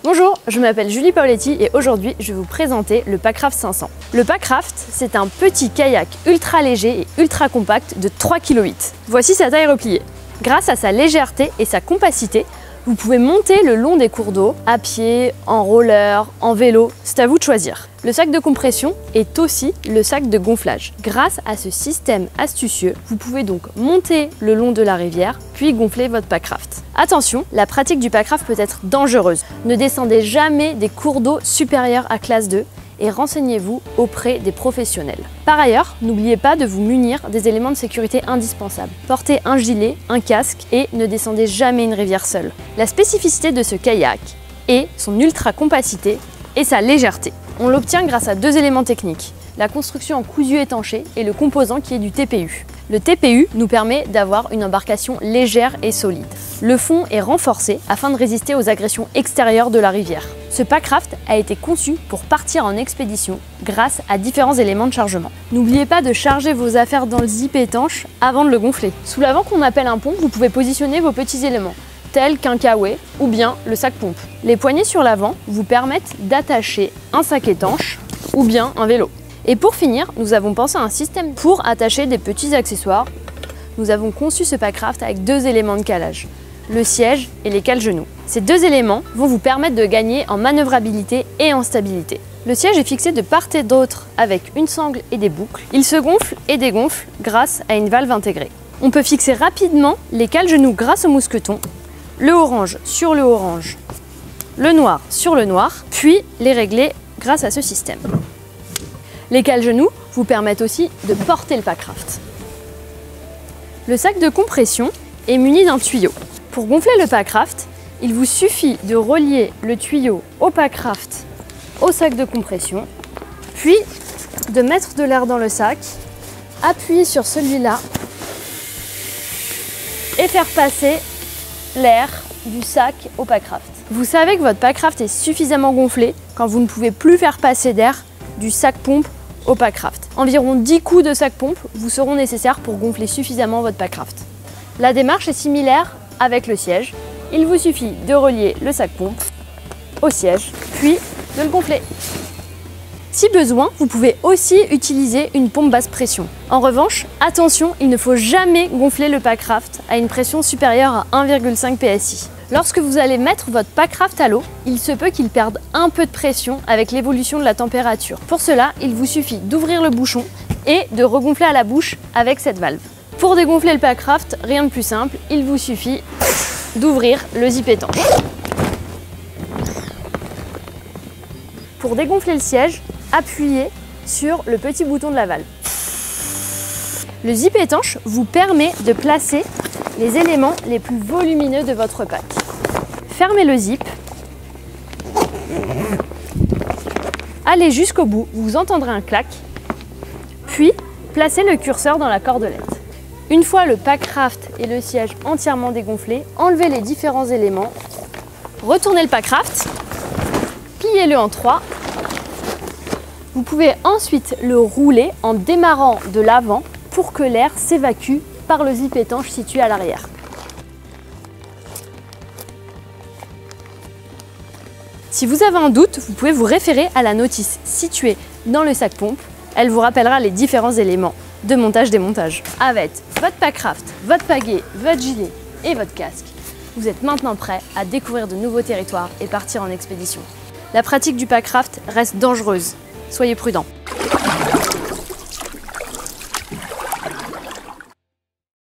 Bonjour, je m'appelle Julie Paoletti et aujourd'hui je vais vous présenter le Packraft 500. Le Packraft, c'est un petit kayak ultra léger et ultra compact de 3,8 kg. Voici sa taille repliée. Grâce à sa légèreté et sa compacité, vous pouvez monter le long des cours d'eau, à pied, en roller, en vélo, c'est à vous de choisir. Le sac de compression est aussi le sac de gonflage. Grâce à ce système astucieux, vous pouvez donc monter le long de la rivière, puis gonfler votre Packraft. Attention, la pratique du Packraft peut être dangereuse. Ne descendez jamais des cours d'eau supérieurs à classe 2 et renseignez-vous auprès des professionnels. Par ailleurs, n'oubliez pas de vous munir des éléments de sécurité indispensables. Portez un gilet, un casque et ne descendez jamais une rivière seule. La spécificité de ce kayak est son ultra compacité et sa légèreté. On l'obtient grâce à deux éléments techniques, la construction en cousu étanché et le composant qui est du TPU. Le TPU nous permet d'avoir une embarcation légère et solide. Le fond est renforcé afin de résister aux agressions extérieures de la rivière. Ce Packraft a été conçu pour partir en expédition grâce à différents éléments de chargement. N'oubliez pas de charger vos affaires dans le zip étanche avant de le gonfler. Sous l'avant qu'on appelle un pompe, vous pouvez positionner vos petits éléments, tels qu'un kawaii ou bien le sac pompe. Les poignées sur l'avant vous permettent d'attacher un sac étanche ou bien un vélo. Et pour finir, nous avons pensé à un système pour attacher des petits accessoires. Nous avons conçu ce Packraft avec deux éléments de calage, le siège et les cales-genoux. Ces deux éléments vont vous permettre de gagner en manœuvrabilité et en stabilité. Le siège est fixé de part et d'autre avec une sangle et des boucles. Il se gonfle et dégonfle grâce à une valve intégrée. On peut fixer rapidement les cales-genoux grâce au mousqueton, le orange sur le orange, le noir sur le noir, puis les régler grâce à ce système. Les cales-genoux vous permettent aussi de porter le Packraft. Le sac de compression est muni d'un tuyau. Pour gonfler le Packraft, il vous suffit de relier le tuyau au Packraft au sac de compression, puis de mettre de l'air dans le sac, appuyer sur celui-là et faire passer l'air du sac au Packraft. Vous savez que votre Packraft est suffisamment gonflé quand vous ne pouvez plus faire passer d'air du sac pompe au Packraft. Environ 10 coups de sac pompe vous seront nécessaires pour gonfler suffisamment votre Packraft. La démarche est similaire avec le siège. Il vous suffit de relier le sac pompe au siège, puis de le gonfler. Si besoin, vous pouvez aussi utiliser une pompe basse pression. En revanche, attention, il ne faut jamais gonfler le Packraft à une pression supérieure à 1,5 PSI. Lorsque vous allez mettre votre Packraft à l'eau, il se peut qu'il perde un peu de pression avec l'évolution de la température. Pour cela, il vous suffit d'ouvrir le bouchon et de regonfler à la bouche avec cette valve. Pour dégonfler le Packraft, rien de plus simple, il vous suffit d'ouvrir le zip étanche. Pour dégonfler le siège, appuyez sur le petit bouton de la valve. Le zip étanche vous permet de placer les éléments les plus volumineux de votre pack. Fermez le zip. Allez jusqu'au bout, vous entendrez un clac. Puis, placez le curseur dans la cordelette. Une fois le Packraft et le siège entièrement dégonflés, enlevez les différents éléments. Retournez le Packraft. Pliez-le en 3. Vous pouvez ensuite le rouler en démarrant de l'avant pour que l'air s'évacue par le zip étanche situé à l'arrière. Si vous avez un doute, vous pouvez vous référer à la notice située dans le sac pompe. Elle vous rappellera les différents éléments de montage-démontage. Avec votre Packraft, votre pagaie, votre gilet et votre casque, vous êtes maintenant prêt à découvrir de nouveaux territoires et partir en expédition. La pratique du Packraft reste dangereuse. Soyez prudents.